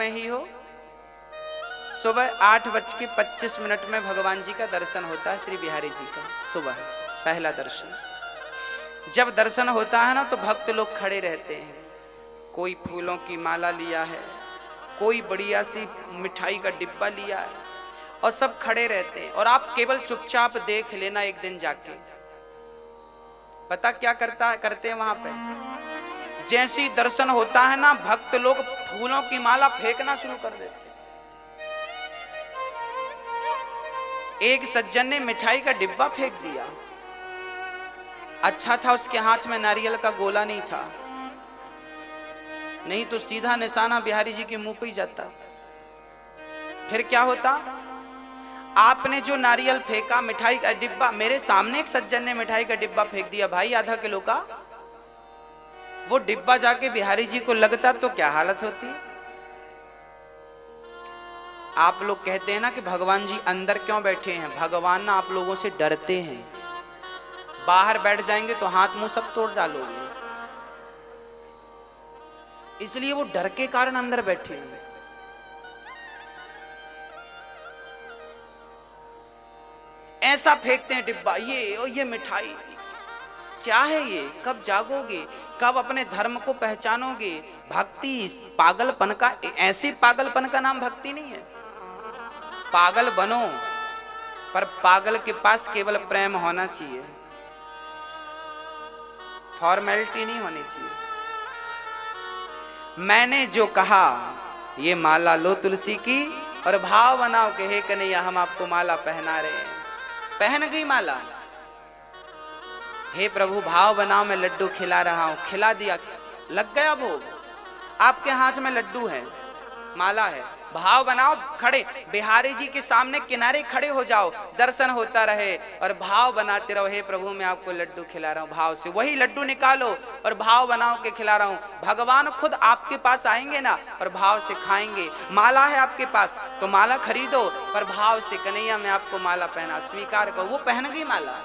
में ही हो। सुबह 8:25 में भगवान जी का दर्शन होता है, श्री बिहारी जी का सुबह पहला दर्शन। जब दर्शन होता है ना तो भक्त लोग खड़े रहते हैं, कोई फूलों की माला लिया है, कोई बढ़िया सी मिठाई का डिब्बा लिया है, और सब खड़े रहते हैं। और आप केवल चुपचाप देख लेना, एक दिन जाके पता क्या करते हैं वहां पे। जैसी दर्शन होता है ना, भक्त लोग फूलों की माला फेंकना शुरू कर देते। एक सज्जन ने मिठाई का डिब्बा फेंक दिया। अच्छा था उसके हाथ में नारियल का गोला नहीं था, नहीं तो सीधा निशाना बिहारी जी के मुंह पे ही जाता। फिर क्या होता, आपने जो नारियल फेंका, मिठाई का डिब्बा, मेरे सामने एक सज्जन ने मिठाई का डिब्बा फेंक दिया भाई, आधा किलो का। वो डिब्बा जाके बिहारी जी को लगता तो क्या हालत होती। आप लोग कहते हैं ना कि भगवान जी अंदर क्यों बैठे हैं, भगवान ना आप लोगों से डरते हैं। बाहर बैठ जाएंगे तो हाथ मुंह सब तोड़ डालोगे, इसलिए वो डर के कारण अंदर बैठे हैं। ऐसा फेंकते हैं डिब्बा, ये मिठाई क्या है ये, कब जागोगे, कब अपने धर्म को पहचानोगे। भक्ति पागलपन का, ऐसी पागलपन का नाम भक्ति नहीं है। पागल बनो, पर पागल के पास केवल प्रेम होना चाहिए, फॉर्मेलिटी नहीं होनी चाहिए। मैंने जो कहा ये माला लो तुलसी की, और भाव बनाओ कि हे कन्हैया हम आपको माला पहना रहे हैं। पहन गई माला, हे प्रभु भाव बनाओ मैं लड्डू खिला रहा हूं, खिला दिया, लग गया भोग। आपके हाथ में लड्डू है, माला है, भाव बनाओ, खड़े बिहारी जी के सामने किनारे खड़े हो जाओ, दर्शन होता रहे और भाव बनाते रहो, हे प्रभु मैं आपको लड्डू खिला रहा हूं। भाव से वही लड्डू निकालो और भाव बनाओ के खिला रहा हूं। भगवान खुद आपके पास आएंगे ना और भाव से खाएंगे। माला है आपके पास तो माला खरीदो, पर भाव से कन्हैया मैं आपको माला पहना, स्वीकार करो। वो पहन गई माला,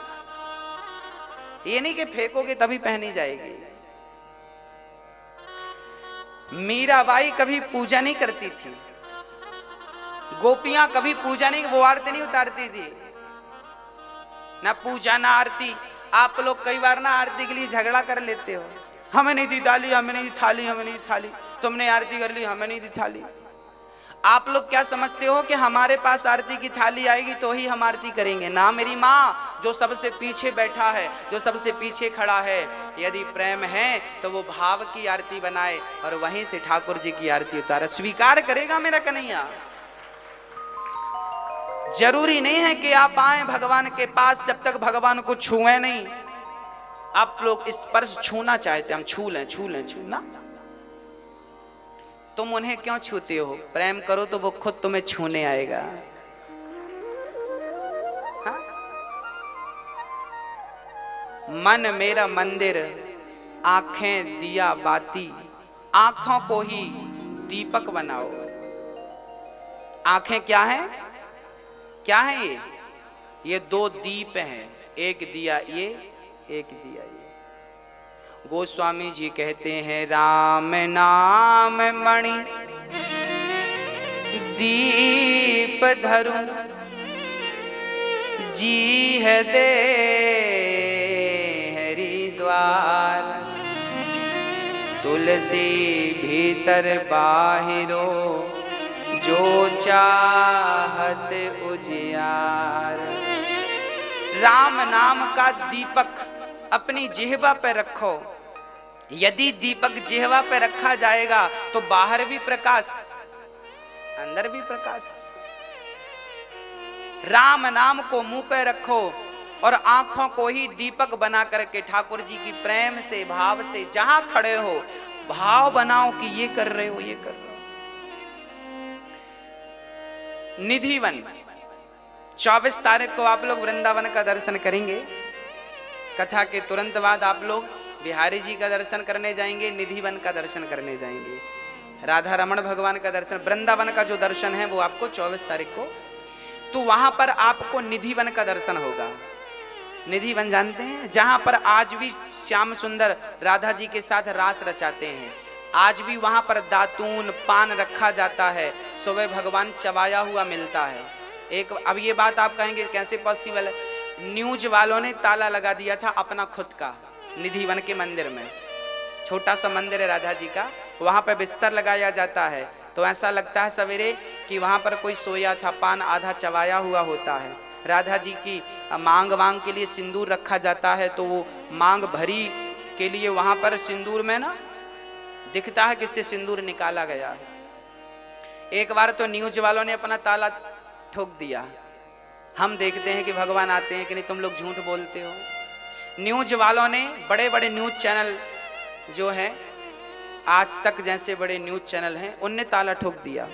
ये नहीं कि फेंकोगे तभी पहनी जाएगी। मीराबाई कभी पूजा नहीं करती थी, गोपियां कभी पूजा नहीं, वो आरती नहीं उतारती थी, ना पूजा ना आरती। आप लोग कई बार ना आरती के लिए झगड़ा कर लेते हो, हमें नहीं दी थाली, हमें नहीं दी थाली, हमें नहीं दी थाली, तुमने आरती कर ली, हमें नहीं दी थाली। आप लोग क्या समझते हो कि हमारे पास आरती की थाली आएगी तो ही हम आरती करेंगे? ना मेरी माँ, जो सबसे पीछे बैठा है, जो सबसे पीछे खड़ा है, यदि प्रेम है तो वो भाव की आरती बनाए और वहीं से ठाकुर जी की आरती उतारे, स्वीकार करेगा मेरा कन्हैया। जरूरी नहीं है कि आप आए भगवान के पास जब तक भगवान को छुए नहीं। आप लोग स्पर्श छूना चाहते, हम छू लें, छू लें, छूना। तुम उन्हें क्यों छूते हो? प्रेम करो तो वो खुद तुम्हें छूने आएगा। हाँ? मन मेरा मंदिर, आंखें दिया बाती, आंखों को ही दीपक बनाओ। आंखें क्या है? क्या है ये दो दीप हैं, एक दिया ये, एक दिया ये। गोस्वामी जी कहते हैं राम नाम मणि दीप धरु, जी है दे हरिद्वार, तुलसी भीतर बाहिरो, जो चाहत उजियार। राम नाम का दीपक अपनी जिह्वा पे रखो। यदि दीपक जिह्वा पे रखा जाएगा तो बाहर भी प्रकाश, अंदर भी प्रकाश। राम नाम को मुंह पे रखो और आंखों को ही दीपक बना करके ठाकुर जी की प्रेम से, भाव से जहां खड़े हो भाव बनाओ कि ये कर रहे हो, ये कर रहे हो। निधिवन 24 तारीख को आप लोग वृंदावन का दर्शन करेंगे। कथा के तुरंत बाद आप लोग बिहारी जी का दर्शन करने जाएंगे, निधिवन का दर्शन करने जाएंगे, राधा रमण भगवान का दर्शन। वृंदावन का जो दर्शन है वो आपको 24 तारीख को, तो वहां पर आपको निधिवन का दर्शन होगा। निधिवन जानते हैं? जहां पर आज भी श्याम सुंदर राधा जी के साथ रास रचाते हैं, आज भी वहां पर दातून पान रखा जाता है, सुबह भगवान चबाया हुआ मिलता है। एक अब ये बात आप कहेंगे कैसे पॉसिबल है? न्यूज वालों ने ताला लगा दिया था अपना खुद का, निधिवन के मंदिर में, छोटा सा मंदिर है राधा जी का, वहां पर बिस्तर लगाया जाता है तो ऐसा लगता है सवेरे कि वहां पर कोई सोया था, पान आधा चबाया हुआ होता है। राधा जी की मांग वांग के लिए सिंदूर रखा जाता है तो वो मांग भरी के लिए वहां पर सिंदूर में ना दिखता है किससे सिंदूर निकाला गया है। एक बार तो न्यूज वालों ने अपना ताला ठोक दिया। हम देखते हैं कि भगवान आते हैं कि नहीं, तुम लोग झूठ बोलते हो। न्यूज वालों ने, बड़े बड़े न्यूज चैनल जो है, आज तक जैसे बड़े न्यूज चैनल हैं, उनने ताला ठोक दिया।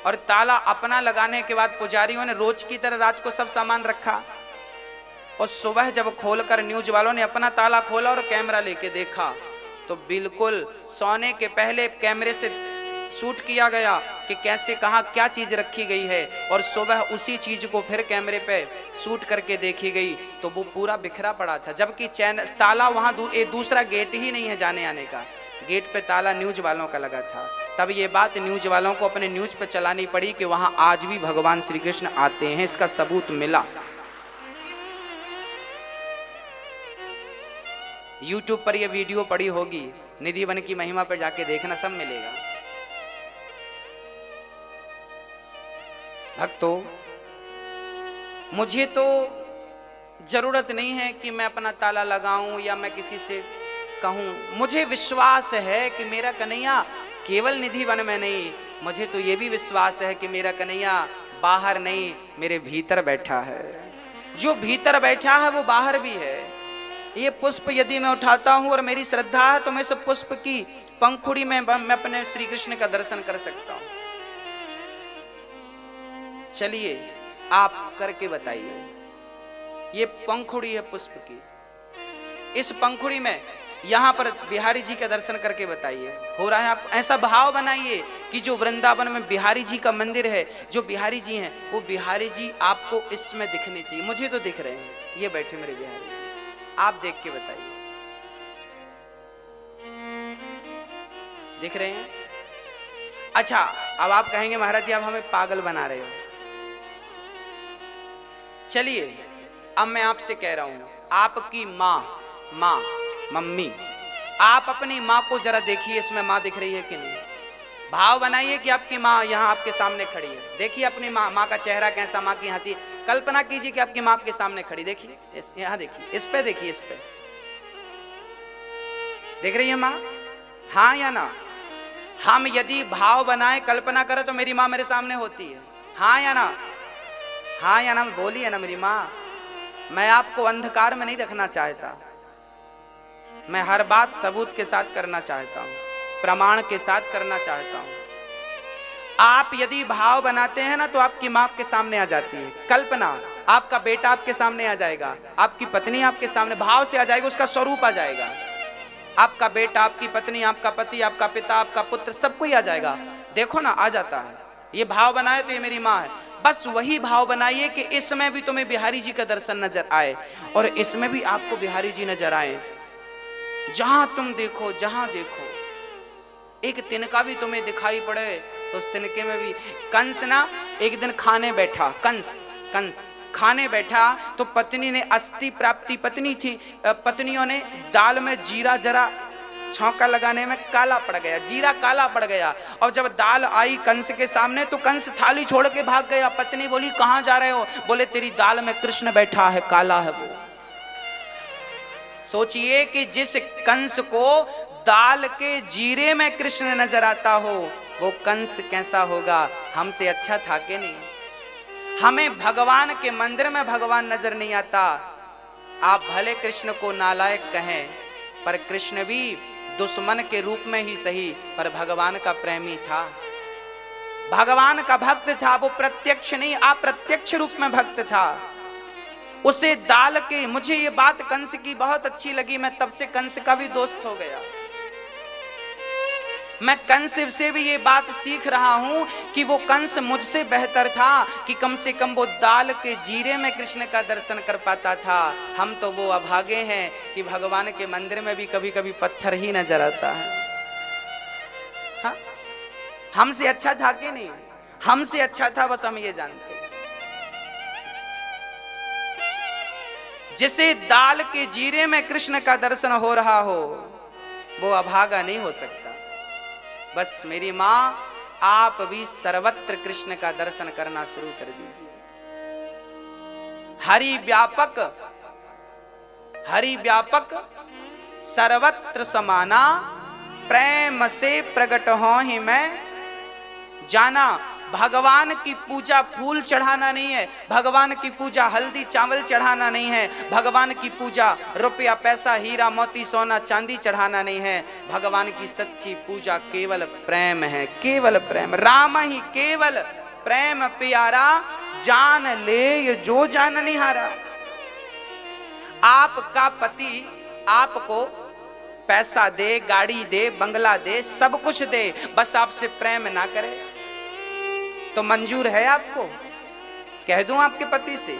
और ताला अपना लगाने के बाद पुजारियों ने रोज की तरह रात को सब सामान रखा और सुबह जब खोलकर न्यूज वालों ने अपना ताला खोला और कैमरा लेके देखा तो बिल्कुल सोने के पहले कैमरे से शूट किया गया कि कैसे कहाँ क्या चीज रखी गई है, और सुबह उसी चीज को फिर कैमरे पे शूट करके देखी गई तो वो पूरा बिखरा पड़ा था। जबकि चैनल ताला वहां दूसरा गेट ही नहीं है जाने आने का, गेट पे ताला न्यूज वालों का लगा था। तब ये बात न्यूज वालों को अपने न्यूज पे चलानी पड़ी कि वहां आज भी भगवान श्री कृष्ण आते हैं, इसका सबूत मिला। YouTube पर ये वीडियो पड़ी होगी, निधिवन की महिमा पर जाके देखना, सब मिलेगा। भक्तों, मुझे तो जरूरत नहीं है कि मैं अपना ताला लगाऊं या मैं किसी से कहूं। मुझे विश्वास है कि मेरा कन्हैया केवल निधिवन में नहीं, मुझे तो ये भी विश्वास है कि मेरा कन्हैया बाहर नहीं, मेरे भीतर बैठा है। जो भीतर बैठा है वो बाहर भी है। ये पुष्प यदि मैं उठाता हूं और मेरी श्रद्धा है तो मैं इस पुष्प की पंखुड़ी में मैं अपने श्री कृष्ण का दर्शन कर सकता हूं। चलिए आप करके बताइए। ये पंखुड़ी है पुष्प की, इस पंखुड़ी में यहां पर बिहारी जी का दर्शन करके बताइए हो रहा है? आप ऐसा भाव बनाइए कि जो वृंदावन में बिहारी जी का मंदिर है, जो बिहारी जी हैं, वो बिहारी जी आपको इसमें दिखने चाहिए। मुझे तो दिख रहे हैं, ये बैठे मेरे बिहारी जी, आप देख के बताइए दिख रहे हैं? अच्छा, अब आप कहेंगे महाराज जी आप हमें पागल बना रहे हो। चलिए अब मैं आपसे कह रहा हूं, आपकी माँ मम्मी, आप अपनी माँ को जरा देखिए, इसमें माँ दिख रही है कि नहीं? भाव बनाइए कि आपकी माँ यहाँ आपके सामने खड़ी है। देखिए अपनी माँ का चेहरा कैसा, माँ की हंसी। कल्पना कीजिए कि आपकी माँ आपके सामने खड़ी, देखिए यहाँ देखिए, इस पे देखिए, इस पे देख रही है माँ? हाँ या ना? हम यदि भाव बनाए, कल्पना करें तो मेरी माँ मेरे सामने होती है। हाँ या ना? हाँ या ना? बोली है ना मेरी माँ। मैं आपको अंधकार में नहीं रखना चाहता, मैं हर बात सबूत के साथ करना चाहता हूं, प्रमाण के साथ करना चाहता हूं। आप यदि भाव बनाते हैं ना तो आपकी मां आपके सामने आ जाती है। कल्पना, आपका बेटा आपके सामने आ जाएगा, आपकी पत्नी आपके सामने भाव से आ जाएगी, उसका स्वरूप आ जाएगा। आपका बेटा, आपकी पत्नी, आपका पति, आपका पिता, आपका पुत्र, सब कोई आ जाएगा। देखो ना, आ जाता है। ये भाव बनाए तो ये मेरी माँ है। बस वही भाव बनाइए कि इसमें भी तुम्हें बिहारी जी का दर्शन नजर आए और इसमें भी आपको बिहारी जी नजर आए। जहां तुम देखो, जहां देखो, एक तिनका भी तुम्हें दिखाई पड़े तो उस तिनके में भी। कंस ना एक दिन खाने बैठा, कंस खाने बैठा तो पत्नी ने अस्थि प्राप्ति, पत्नी थी, पत्नियों ने दाल में जीरा जरा छौंका लगाने में काला पड़ गया, जीरा काला पड़ गया। और जब दाल आई कंस के सामने तो कंस थाली छोड़ के भाग गया। पत्नी बोली कहां जा रहे हो? बोले तेरी दाल में कृष्ण बैठा है, काला है वो। सोचिए कि जिस कंस को दाल के जीरे में कृष्ण नजर आता हो, वो कंस कैसा होगा? हमसे अच्छा था कि नहीं? हमें भगवान के मंदिर में भगवान नजर नहीं आता। आप भले कृष्ण को नालायक कहें, पर कृष्ण भी दुश्मन के रूप में ही सही, पर भगवान का प्रेमी था, भगवान का भक्त था। वो प्रत्यक्ष नहीं, अप्रत्यक्ष रूप में भक्त था। उसे दाल के, मुझे ये बात कंस की बहुत अच्छी लगी, मैं तब से कंस का भी दोस्त हो गया। मैं कंस से भी ये बात सीख रहा हूं कि वो कंस मुझसे बेहतर था कि कम से कम वो दाल के जीरे में कृष्ण का दर्शन कर पाता था। हम तो वो अभागे हैं कि भगवान के मंदिर में भी कभी कभी पत्थर ही नजर आता है। हाँ, हमसे अच्छा था कि नहीं? हमसे अच्छा था, बस हम ये जानते हैं। जिसे दाल के जीरे में कृष्ण का दर्शन हो रहा हो वो अभागा नहीं हो सकता। बस मेरी मां, आप भी सर्वत्र कृष्ण का दर्शन करना शुरू कर दीजिए। हरि व्यापक सर्वत्र समाना, प्रेम से प्रकट हो ही मैं जाना। भगवान की पूजा फूल चढ़ाना नहीं है, भगवान की पूजा हल्दी चावल चढ़ाना नहीं है, भगवान की पूजा रुपया पैसा हीरा मोती सोना चांदी चढ़ाना नहीं है। भगवान की सच्ची पूजा केवल प्रेम है, केवल प्रेम। राम ही केवल प्रेम प्यारा, जान ले ये जो जान निहारा। आपका पति आपको पैसा दे, गाड़ी दे, बंगला दे, सब कुछ दे, बस आपसे प्रेम ना करे तो मंजूर है आपको? कह दूं आपके पति से?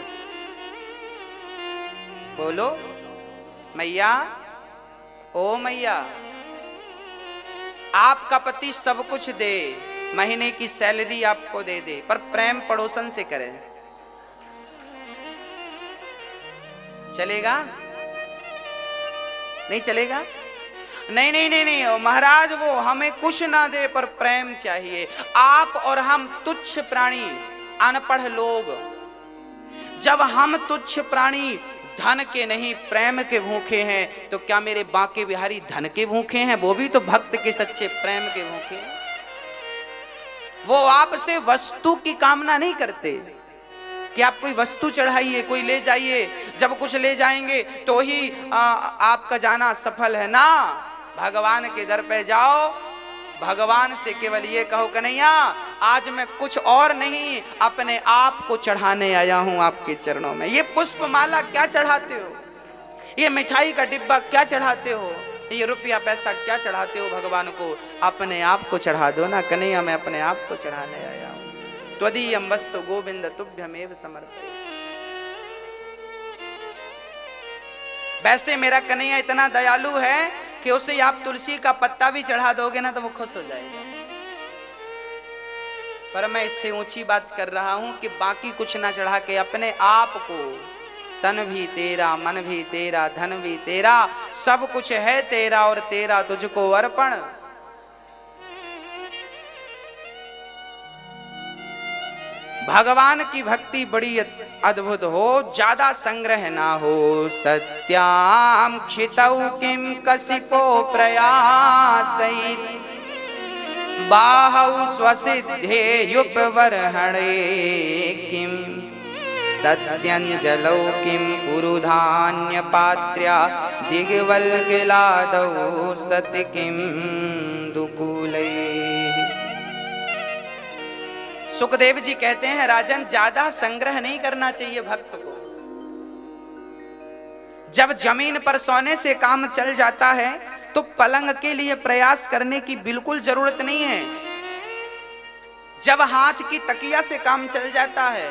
बोलो मैया, ओ मैया, आपका पति सब कुछ दे, महीने की सैलरी आपको दे दे, पर प्रेम पड़ोसन से करे, चलेगा? नहीं चलेगा? नहीं नहीं नहीं नहीं महाराज, वो हमें कुछ ना दे पर प्रेम चाहिए। आप और हम तुच्छ प्राणी, अनपढ़ लोग, जब हम तुच्छ प्राणी धन के नहीं प्रेम के भूखे हैं, तो क्या मेरे बांके बिहारी धन के भूखे हैं? वो भी तो भक्त के सच्चे प्रेम के भूखे हैं। वो आपसे वस्तु की कामना नहीं करते कि आप कोई वस्तु चढ़ाइए, कोई ले जाइए, जब कुछ ले जाएंगे तो ही आपका जाना सफल है ना। भगवान के दर पे जाओ, भगवान से केवल ये कहो, कन्हैया आज मैं कुछ और नहीं, अपने आप को चढ़ाने आया हूं आपके चरणों में। ये पुष्प माला क्या चढ़ाते हो? ये मिठाई का डिब्बा क्या चढ़ाते हो? ये रुपया पैसा क्या चढ़ाते हो भगवान को? अपने आप को चढ़ा दो ना कन्हैया, मैं अपने आप को चढ़ाने आया हूं। त्वदीयं वस्तु गोविंद तुभ्यमेव समर्पयामि। वैसे मेरा कन्हैया इतना दयालु है कि उसे आप तुलसी का पत्ता भी चढ़ा दोगे ना तो वो खुश हो जाएगा। पर मैं इससे ऊंची बात कर रहा हूं कि बाकी कुछ ना चढ़ा के अपने आप को, तन भी तेरा, मन भी तेरा, धन भी तेरा, सब कुछ है तेरा और तेरा तुझको अर्पण। भगवान की भक्ति बड़ी अद्भुत हो, ज्यादा संग्रह ना हो। सत्याम क्षितौ किम कसिपो प्रयासै, बाहौ स्वसिद्धे युपवर्हणे किम, सत्यंजलौ किम पुरुधान्य पात्र्या, दिग्वल्गिलादौ सति किम दुकूलै। सुखदेव जी कहते हैं राजन, ज्यादा संग्रह नहीं करना चाहिए भक्त को। जब जमीन पर सोने से काम चल जाता है तो पलंग के लिए प्रयास करने की बिल्कुल जरूरत नहीं है। जब हाथ की तकिया से काम चल जाता है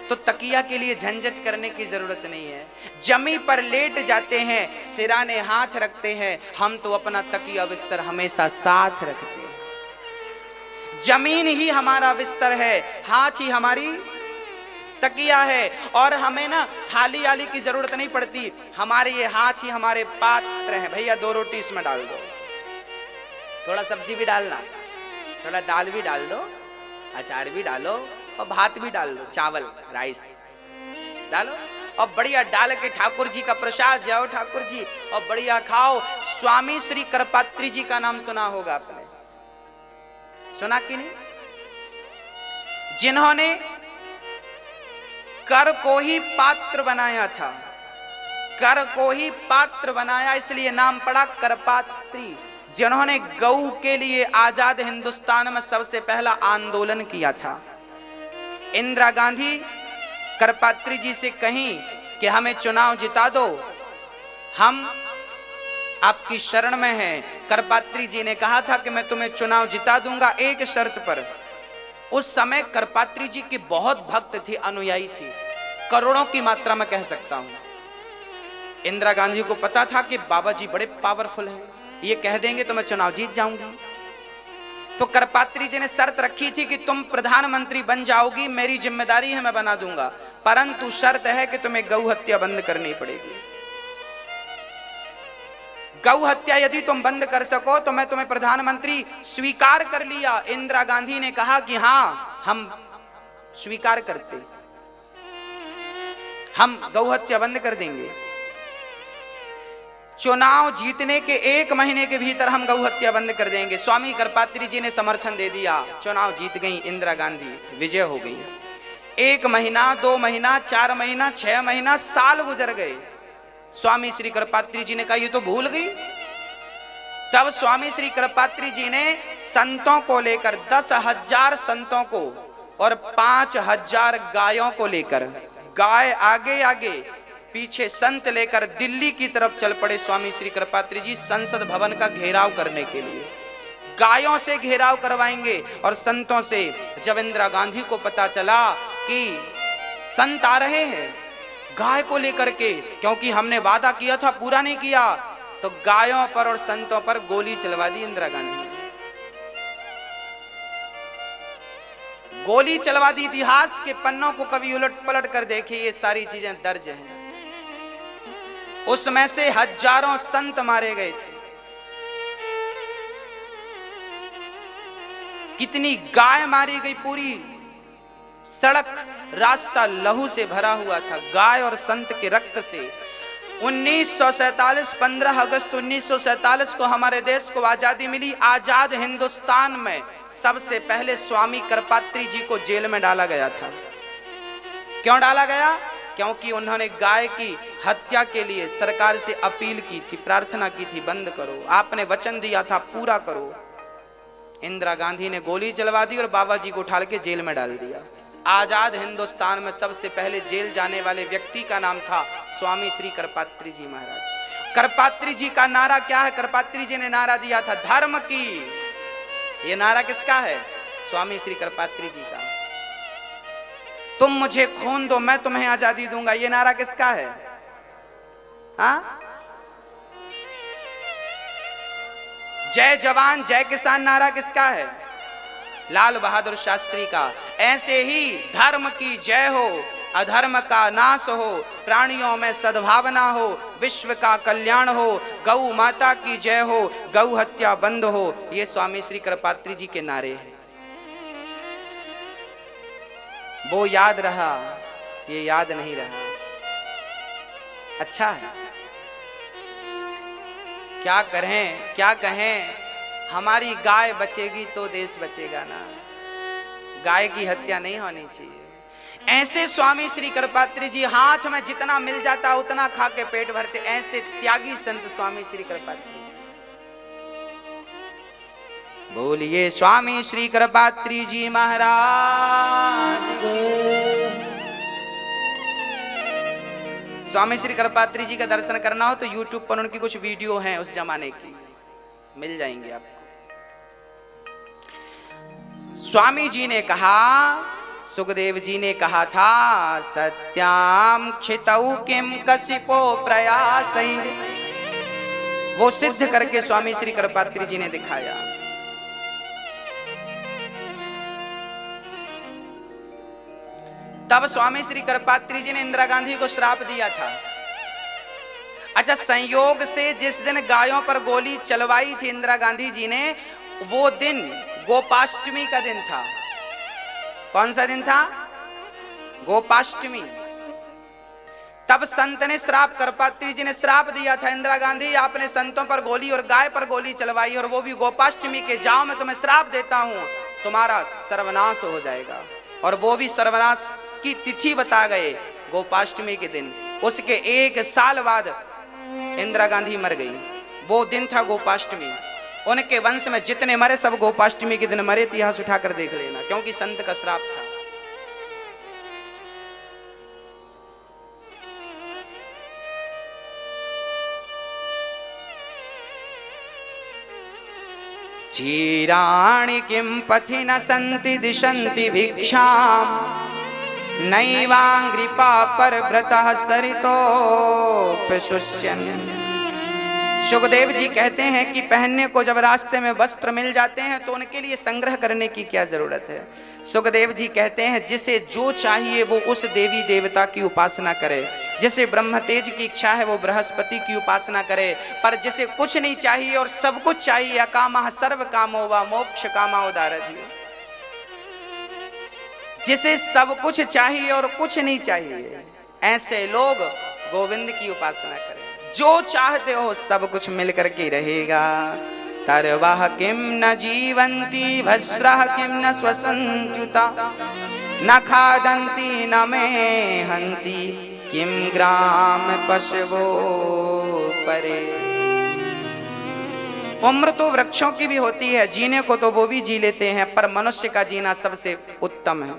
तो तकिया के लिए झंझट करने की जरूरत नहीं है। जमी पर लेट जाते हैं, सिराने हाथ रखते हैं, हम तो अपना तकिया बिस्तर हमेशा साथ रखते हैं। जमीन ही हमारा बिस्तर है, हाथ ही हमारी तकिया है, और हमें ना थाली आली की जरूरत नहीं पड़ती। हमारे ये हाथ ही हमारे पात्र हैं। भैया 2 रोटी इसमें डाल दो, थोड़ा सब्जी भी डालना, थोड़ा दाल भी डाल दो, अचार भी डालो और भात भी डाल दो, चावल राइस डालो और बढ़िया डाल के ठाकुर जी का प्रसाद जाओ ठाकुर जी और बढ़िया खाओ। स्वामी श्री करपात्री जी का नाम सुना होगा आपने, सुना कि नहीं? जिन्होंने कर को ही पात्र बनाया था, कर को ही पात्र बनाया, इसलिए नाम पड़ा करपात्री। जिन्होंने गौ के लिए आजाद हिंदुस्तान में सबसे पहला आंदोलन किया था। इंदिरा गांधी करपात्री जी से कहीं कि हमें चुनाव जिता दो, हम आपकी शरण में हैं। करपात्री जी ने कहा था कि मैं तुम्हें चुनाव जिता दूंगा एक शर्त पर। उस समय करपात्री जी की बहुत भक्त थी, अनुयायी थी, करोड़ों की मात्रा में कह सकता हूं। इंदिरा गांधी को पता था कि बाबा जी बड़े पावरफुल हैं, ये कह देंगे तो मैं चुनाव जीत जाऊंगी। तो करपात्री जी ने शर्त रखी थी कि तुम प्रधानमंत्री बन जाओगी, मेरी जिम्मेदारी है, मैं बना दूंगा, परंतु शर्त है कि तुम्हें गौ हत्या बंद करनी पड़ेगी। गौ हत्या यदि तुम बंद कर सको तो मैं तुम्हें प्रधानमंत्री स्वीकार कर लिया। इंदिरा गांधी ने कहा कि हां, हम स्वीकार करते, हम गौ हत्या बंद कर देंगे। चुनाव जीतने के 1 महीने के भीतर हम गौ हत्या बंद कर देंगे। स्वामी करपात्री जी ने समर्थन दे दिया, चुनाव जीत गई इंदिरा गांधी, विजय हो गई। 1 महीना, 2 महीना, 4 महीना, 6 महीना, साल गुजर गए। स्वामी श्री करपात्री जी ने कहा ये तो भूल गई। तब स्वामी श्री करपात्री जी ने संतों को लेकर 10,000 संतों को और 5,000 गायों को लेकर, गाय आगे आगे पीछे संत लेकर दिल्ली की तरफ चल पड़े स्वामी श्री करपात्री जी, संसद भवन का घेराव करने के लिए। गायों से घेराव करवाएंगे और संतों से। जब इंदिरा गांधी को पता चला कि संत आ रहे हैं गाय को लेकर के, क्योंकि हमने वादा किया था पूरा नहीं किया, तो गायों पर और संतों पर गोली चलवा दी इंदिरा गांधी ने। गोली चलवा दी। इतिहास के पन्नों को कभी उलट पलट कर देखिए, ये सारी चीजें दर्ज हैं। उसमें से हजारों संत मारे गए थे। कितनी गाय मारी गई, पूरी सड़क रास्ता लहू से भरा हुआ था, गाय और संत के रक्त से। 1947 15 अगस्त 1947 को हमारे देश को आजादी मिली। आजाद हिंदुस्तान में सबसे पहले स्वामी करपात्री जी को जेल में डाला गया था। क्यों डाला गया? क्योंकि उन्होंने गाय की हत्या के लिए सरकार से अपील की थी, प्रार्थना की थी, बंद करो, आपने वचन दिया था पूरा करो। इंदिरा गांधी ने गोली चलवा दी और बाबा जी को उठा के जेल में डाल दिया। आजाद हिंदुस्तान में सबसे पहले जेल जाने वाले व्यक्ति का नाम था स्वामी श्री करपात्री जी महाराज। करपात्री जी का नारा क्या है? करपात्री जी ने नारा दिया था धर्म की। ये नारा किसका है? स्वामी श्री करपात्री जी का। तुम मुझे खून दो, मैं तुम्हें आजादी दूंगा, ये नारा किसका है? हाँ? जय जवान जय किसान नारा किसका है? लाल बहादुर शास्त्री का। ऐसे ही धर्म की जय हो, अधर्म का नाश हो, प्राणियों में सद्भावना हो, विश्व का कल्याण हो, गौ माता की जय हो, गौ हत्या बंद हो, ये स्वामी श्री करपात्री जी के नारे हैं। वो याद रहा, ये याद नहीं रहा। अच्छा है, क्या करें क्या कहें, हमारी गाय बचेगी तो देश बचेगा ना। गाय की हत्या नहीं होनी चाहिए। ऐसे स्वामी श्री करपात्री जी, हाथ में जितना मिल जाता उतना खा के पेट भरते, ऐसे त्यागी संत स्वामी श्री करपात्री। बोलिए स्वामी श्री करपात्री जी महाराज। स्वामी श्री करपात्री जी का दर्शन करना हो तो YouTube पर उनकी कुछ वीडियो हैं उस जमाने की, मिल जाएंगे आपको। स्वामी जी ने कहा, सुखदेव जी ने कहा था, सत्याम क्षितौ किम कसिपो प्रयास। वो सिद्ध करके स्वामी श्री करपात्री जी ने दिखाया। तब स्वामी श्री करपात्री जी ने इंदिरा गांधी को श्राप दिया था। अच्छा, संयोग से जिस दिन गायों पर गोली चलवाई थी इंदिरा गांधी जी ने, वो दिन गोपाष्टमी का दिन था। कौन सा दिन था? गोपाष्टमी। तब संत ने श्राप, करपात्री जी ने श्राप दिया था, इंदिरा गांधी आपने संतों पर गोली और गाय पर गोली चलवाई, और वो भी गोपाष्टमी के, जाओ मैं तुम्हें श्राप देता हूं, तुम्हारा सर्वनाश हो जाएगा। और वो भी सर्वनाश की तिथि बता गए, गोपाष्टमी के दिन। उसके 1 साल बाद इंदिरा गांधी मर गई। वो दिन था गोपाष्टमी। उनके वंश में जितने मरे सब गोपाष्टमी के दिन मरे। इतिहास उठाकर देख लेना, क्योंकि संत का श्राप था। चीराणि किं पथि न सन्ति दिशन्ति भिक्षाम्, नैवाङ्घ्रिपा परभृतः सरितोऽप्यशुष्यन्, सुखदेव जी कहते हैं कि पहनने को जब रास्ते में वस्त्र मिल जाते हैं तो उनके लिए संग्रह करने की क्या जरूरत है। सुखदेव जी कहते हैं जिसे जो चाहिए वो उस देवी देवता की उपासना करे। जिसे ब्रह्म तेज की इच्छा है वो बृहस्पति की उपासना करे। पर जिसे कुछ नहीं चाहिए और सब कुछ चाहिए, अकामः सर्व कामो वा मोक्ष कामा उदारधि, जिसे सब कुछ चाहिए और कुछ नहीं चाहिए, ऐसे लोग गोविंद की उपासना करें। जो चाहते हो सब कुछ मिल करके रहेगा। तरवाह किम न जीवंती भस्रः किम न स्वसंच्युता, न खादंती न में हंती, किम ग्राम पशवो परे। उम्र तो वृक्षों की भी होती है, जीने को तो वो भी जी लेते हैं, पर मनुष्य का जीना सबसे उत्तम है।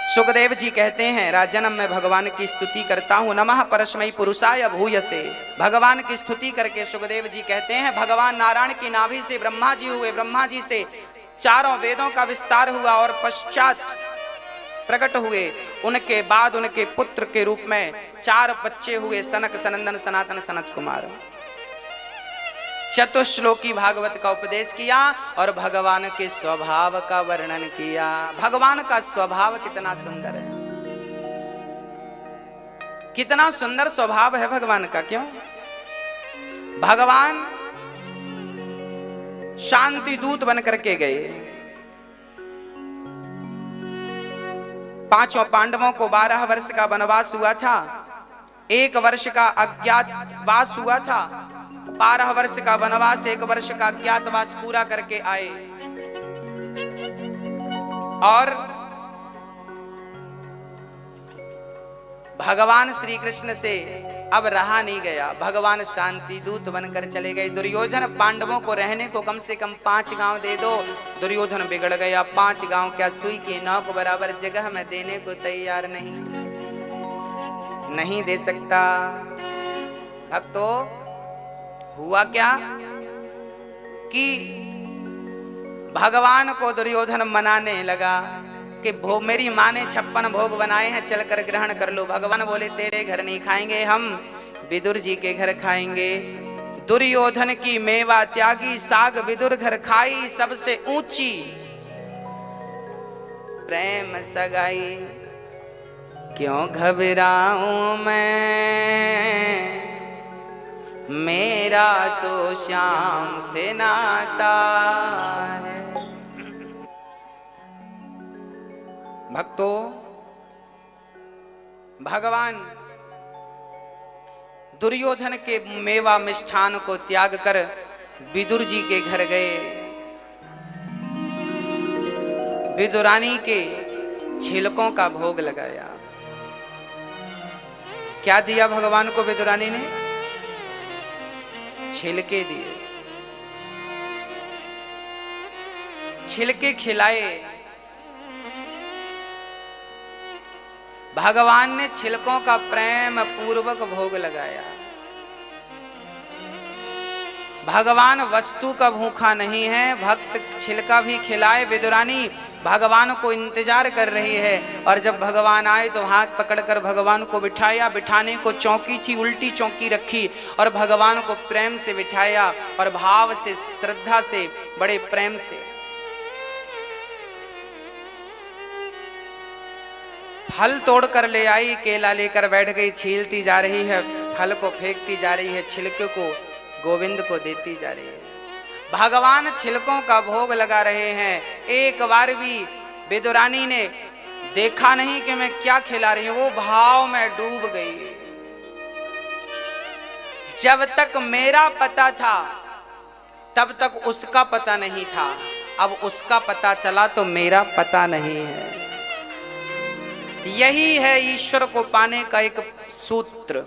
सुखदेव जी कहते हैं राजनम मैं भगवान की स्तुति करता हूं, नमः परस्मै पुरुषाय भूयसे। भगवान की स्तुति करके सुखदेव जी कहते हैं भगवान नारायण की नाभि से ब्रह्मा जी हुए, ब्रह्मा जी से चारों वेदों का विस्तार हुआ और पश्चात प्रकट हुए। उनके बाद उनके पुत्र के रूप में 4 बच्चे हुए, सनक सनंदन सनातन सनत कुमार। चतुश्लोकी भागवत का उपदेश किया और भगवान के स्वभाव का वर्णन किया। भगवान का स्वभाव कितना सुंदर है, कितना सुंदर स्वभाव है भगवान का। क्यों? भगवान शांति दूत बन करके गए। 5 पांडवों को 12 वर्ष का वनवास हुआ था, 1 वर्ष का अज्ञातवास हुआ था। 12 वर्ष का वनवास, 1 वर्ष का अज्ञातवास पूरा करके आए और भगवान श्री कृष्ण से अब रहा नहीं गया। भगवान शांति दूत बनकर चले गए। दुर्योधन पांडवों को रहने को कम से कम 5 गांव दे दो। दुर्योधन बिगड़ गया। 5 गांव क्या, सुई की नौक बराबर जगह में देने को तैयार नहीं दे सकता। भक्तों, हुआ क्या कि भगवान को दुर्योधन मनाने लगा कि मेरी माँ ने 56 भोग बनाए हैं, चलकर ग्रहण कर लो। भगवान बोले तेरे घर नहीं खाएंगे, हम विदुर जी के घर खाएंगे। दुर्योधन की मेवा त्यागी, साग विदुर घर खाई, सबसे ऊंची प्रेम सगाई। क्यों घबराऊं मैं, मेरा तो श्याम से नाता है। भक्तों, भगवान दुर्योधन के मेवा मिष्ठान को त्याग कर विदुर जी के घर गए। विदुरानी के छिलकों का भोग लगाया। क्या दिया भगवान को विदुरानी ने? छिलके दिए, छिलके खिलाए। भगवान ने छिलकों का प्रेम पूर्वक भोग लगाया। भगवान वस्तु का भूखा नहीं है, भक्त छिलका भी खिलाए। विदुरानी भगवान को इंतजार कर रही है और जब भगवान आए तो हाथ पकड़कर भगवान को बिठाया। बिठाने को चौकी थी, उल्टी चौकी रखी और भगवान को प्रेम से बिठाया और भाव से, श्रद्धा से, बड़े प्रेम से फल तोड़ कर ले आई। केला लेकर बैठ गई, छीलती जा रही है, फल को फेंकती जा रही है, छिलके को गोविंद को देती जा रही है। भगवान छिलकों का भोग लगा रहे हैं। एक बार भी विदुरानी ने देखा नहीं कि मैं क्या खिला रही हूं, वो भाव में डूब गई। जब तक मेरा पता था तब तक उसका पता नहीं था, अब उसका पता चला तो मेरा पता नहीं है। यही है ईश्वर को पाने का एक सूत्र।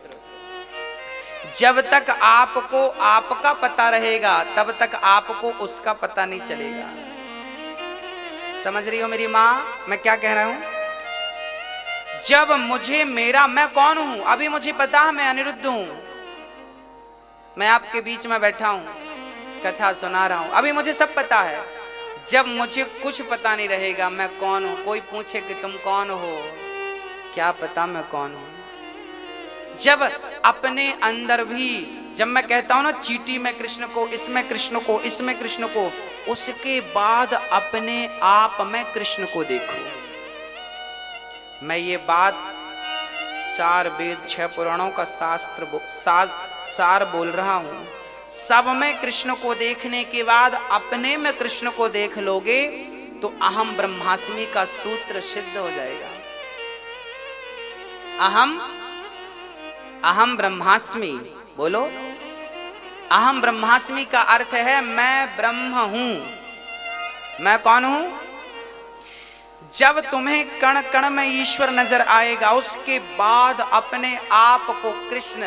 जब तक आपको आपका पता रहेगा तब तक आपको उसका पता नहीं चलेगा। समझ रही हो मेरी माँ मैं क्या कह रहा हूं? जब मुझे मेरा मैं कौन हूं, अभी मुझे पता है मैं अनिरुद्ध हूं, मैं आपके बीच में बैठा हूं, कथा सुना रहा हूं, अभी मुझे सब पता है। जब मुझे कुछ पता नहीं रहेगा मैं कौन हूं, कोई पूछे कि तुम कौन हो, क्या पता मैं कौन हूं। जब अपने अंदर भी जब मैं कहता हूं ना चींटी में कृष्ण को, इसमें कृष्ण को, इसमें कृष्ण को, उसके बाद अपने आप में कृष्ण को देखो। मैं ये बात 4 वेद 6 पुराणों का सार बोल रहा हूं। सब में कृष्ण को देखने के बाद अपने में कृष्ण को देख लोगे तो अहम ब्रह्मास्मि का सूत्र सिद्ध हो जाएगा। अहम ब्रह्मास्मि, बोलो। अहम ब्रह्मास्मि का अर्थ है मैं ब्रह्म हूं। मैं कौन हूं? जब तुम्हें कण कण में ईश्वर नजर आएगा, उसके बाद अपने आप को कृष्ण,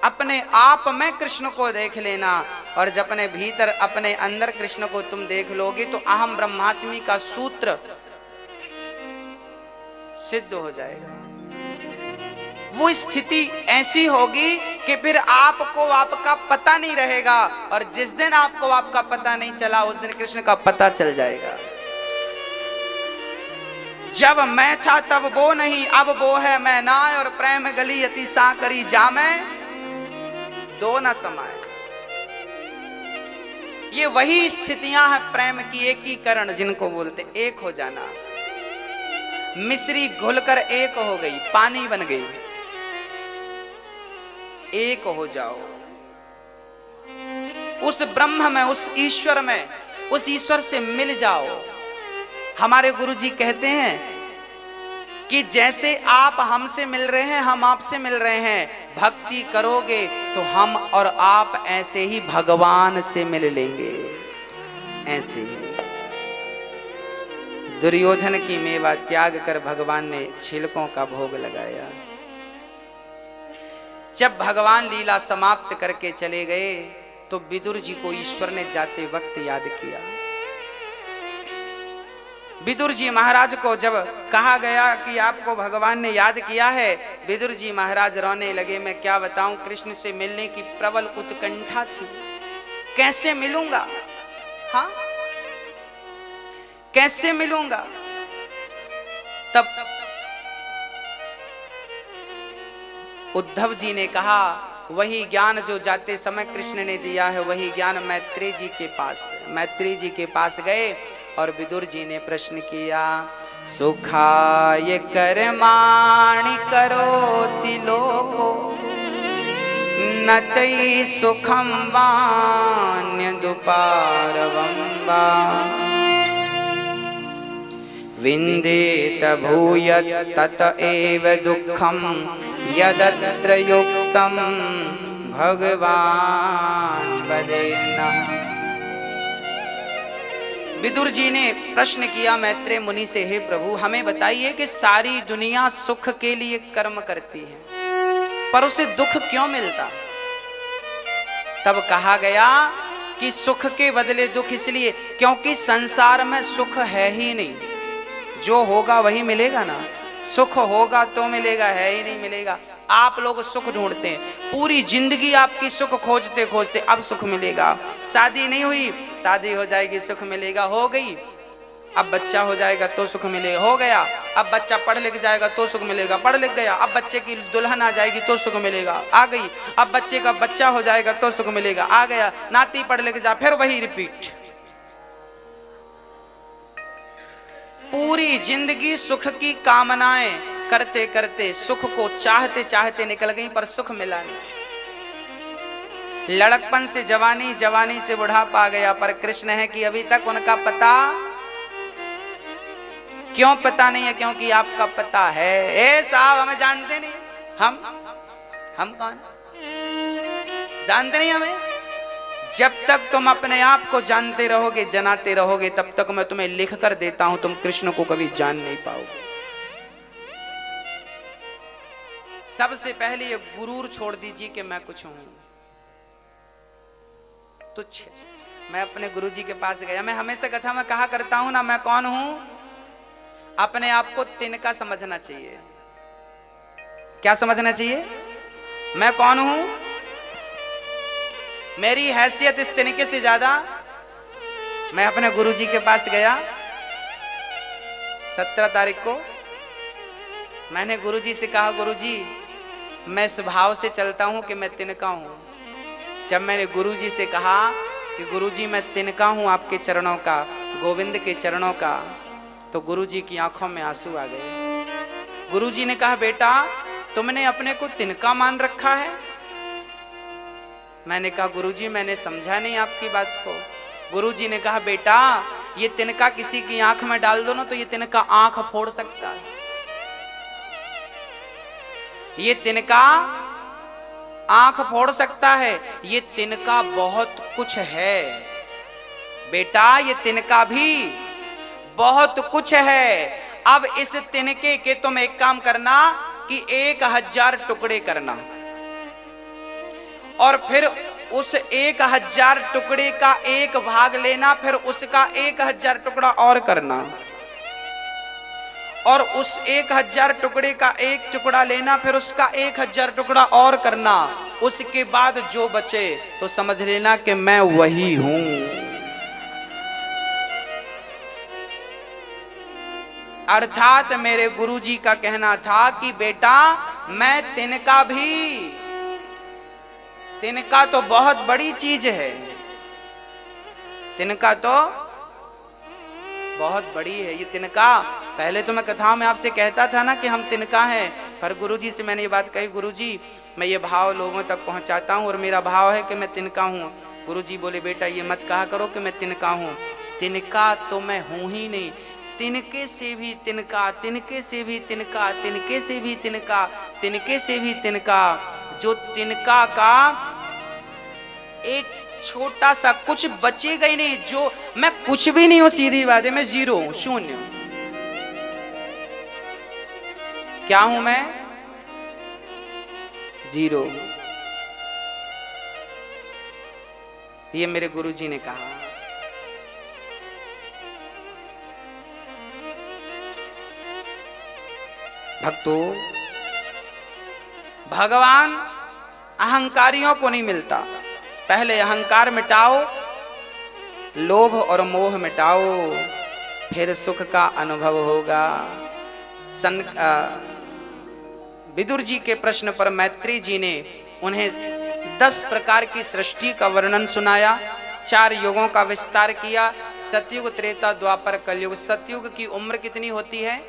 अपने आप में कृष्ण को देख लेना। और जब अपने भीतर, अपने अंदर कृष्ण को तुम देख लोगे तो अहम ब्रह्मास्मि का सूत्र सिद्ध हो जाएगा। वो स्थिति ऐसी होगी कि फिर आपको आपका पता नहीं रहेगा, और जिस दिन आपको आपका पता नहीं चला उस दिन कृष्ण का पता चल जाएगा। जब मैं था तब वो नहीं, अब वो है मैं ना, और प्रेम गली अति साकरी जामे दो न समाए। ये वही स्थितियां हैं प्रेम की एकीकरण, जिनको बोलते एक हो जाना। मिश्री घुलकर एक हो गई, पानी बन गई। एक हो जाओ उस ब्रह्म में, उस ईश्वर में, उस ईश्वर से मिल जाओ। हमारे गुरुजी कहते हैं कि जैसे आप हमसे मिल रहे हैं, हम आपसे मिल रहे हैं, भक्ति करोगे तो हम और आप ऐसे ही भगवान से मिल लेंगे। ऐसे ही दुर्योधन की मेवा त्याग कर भगवान ने छिलकों का भोग लगाया। जब भगवान लीला समाप्त करके चले गए तो विदुर जी को ईश्वर ने जाते वक्त याद किया। विदुर जी महाराज को जब कहा गया कि आपको भगवान ने याद किया है, विदुर जी महाराज रोने लगे। मैं क्या बताऊं, कृष्ण से मिलने की प्रबल उत्कंठा थी। कैसे मिलूंगा? हाँ, कैसे मिलूंगा? तब उद्धव जी ने कहा, वही ज्ञान जो जाते समय कृष्ण ने दिया है, वही ज्ञान मैत्रेय जी के पास। मैत्रेय जी के पास गए और विदुर जी ने प्रश्न किया, सुखाय कर्माणि करोति लोको न तै सुखम वान्य दुपारवं वा विन्देत भूयस्तत एव दुःखं यदत्र युक्तं भगवान वदेन्नः। विदुर जी ने प्रश्न किया मैत्रेय मुनि से, हे प्रभु हमें बताइए कि सारी दुनिया सुख के लिए कर्म करती है, पर उसे दुख क्यों मिलता? तब कहा गया कि सुख के बदले दुख इसलिए क्योंकि संसार में सुख है ही नहीं। जो होगा वही मिलेगा ना, सुख होगा तो मिलेगा, है ही नहीं मिलेगा। आप लोग सुख ढूंढते हैं, पूरी जिंदगी आपकी सुख खोजते खोजते अब सुख मिलेगा। शादी नहीं हुई, शादी हो जाएगी सुख मिलेगा, हो गई अब बच्चा हो जाएगा तो सुख मिलेगा, हो गया अब बच्चा पढ़ लिख जाएगा तो सुख मिलेगा, पढ़ लिख गया अब बच्चे की दुल्हन आ जाएगी तो सुख मिलेगा, आ गई अब बच्चे का बच्चा हो जाएगा तो सुख मिलेगा, आ गया नाती पढ़ लिख जा, फिर वही रिपीट। पूरी जिंदगी सुख की कामनाएं करते करते सुख को चाहते चाहते निकल गई, पर सुख मिला नहीं। लड़कपन से जवानी, जवानी से बुढ़ापा आ गया, पर कृष्ण है कि अभी तक उनका पता क्यों पता नहीं है? क्योंकि आपका पता है। ए साहब हमें जानते नहीं, हम कौन जानते नहीं हमें? जब तक तुम अपने आप को जानते रहोगे, जनाते रहोगे, तब तक मैं तुम्हें लिख कर देता हूं, तुम कृष्ण को कभी जान नहीं पाओगे। सबसे पहले ये गुरूर छोड़ दीजिए कि मैं कुछ हूं तुच्छ। मैं अपने गुरुजी के पास गया, मैं हमेशा कथा में कहा करता हूं ना, मैं कौन हूं? अपने आप को तिनका समझना चाहिए। क्या समझना चाहिए? मैं कौन हूं? मेरी हैसियत इस तिनके से ज्यादा। मैं अपने गुरुजी के पास गया 17 तारीख को, मैंने गुरुजी से कहा, गुरुजी मैं इस भाव से चलता हूं कि मैं तिनका हूं, जब मैंने गुरुजी से कहा कि गुरुजी मैं तिनका हूं आपके चरणों का, गोविंद के चरणों का, तो गुरुजी की आंखों में आंसू आ गए। गुरुजी ने कहा बेटा तुमने अपने को तिनका मान रखा है। मैंने कहा गुरुजी मैंने समझा नहीं आपकी बात को। गुरुजी ने कहा बेटा ये तिनका किसी की आंख में डाल दो ना तो ये तिनका आंख फोड़ सकता है। ये तिनका आंख फोड़ सकता है। ये तिनका बहुत कुछ है बेटा, ये तिनका भी बहुत कुछ है। अब इस तिनके के तुम एक काम करना कि 1000 टुकड़े करना और फिर उस 1000 टुकड़े का एक भाग लेना, फिर उसका 1000 टुकड़ा और करना और उस 1000 टुकड़े का एक टुकड़ा लेना, फिर उसका 1000 टुकड़ा और करना। उसके बाद जो बचे तो समझ लेना कि मैं वही हूं। अर्थात मेरे गुरुजी का कहना था कि बेटा मैं तिनका भी, तिनका तो बहुत बड़ी चीज है, तिनका तो बहुत बड़ी है। ये तिनका पहले तो मैं कथाओं में आपसे कहता था ना कि हम तिनका हैं, पर गुरुजी से मैंने ये बात कही गुरुजी मैं ये भाव लोगों तक पहुंचाता हूं और मेरा भाव है कि मैं तिनका हूं। गुरुजी बोले बेटा ये मत कहा करो कि मैं तिनका हूं, तिनका तो मैं हूं ही नहीं, तिनके से भी तिनका, तिनके से भी तिनका, तिनके से भी तिनका, तिनके से भी तिनका। जो तिनका का एक छोटा सा कुछ बचेगा ही नहीं, जो मैं कुछ भी नहीं हूं, सीधी बात है मैं जीरो हूं, शून्य हूं। क्या हूं मैं? जीरो। ये मेरे गुरुजी ने कहा। भक्तों भगवान अहंकारियों को नहीं मिलता। पहले अहंकार मिटाओ, लोभ और मोह मिटाओ, फिर सुख का अनुभव होगा। विदुर जी के प्रश्न पर मैत्री जी ने उन्हें 10 प्रकार की सृष्टि का वर्णन सुनाया, 4 युगों का विस्तार किया, सतयुग, त्रेता, द्वापर, कलयुग। सतयुग की उम्र कितनी होती है?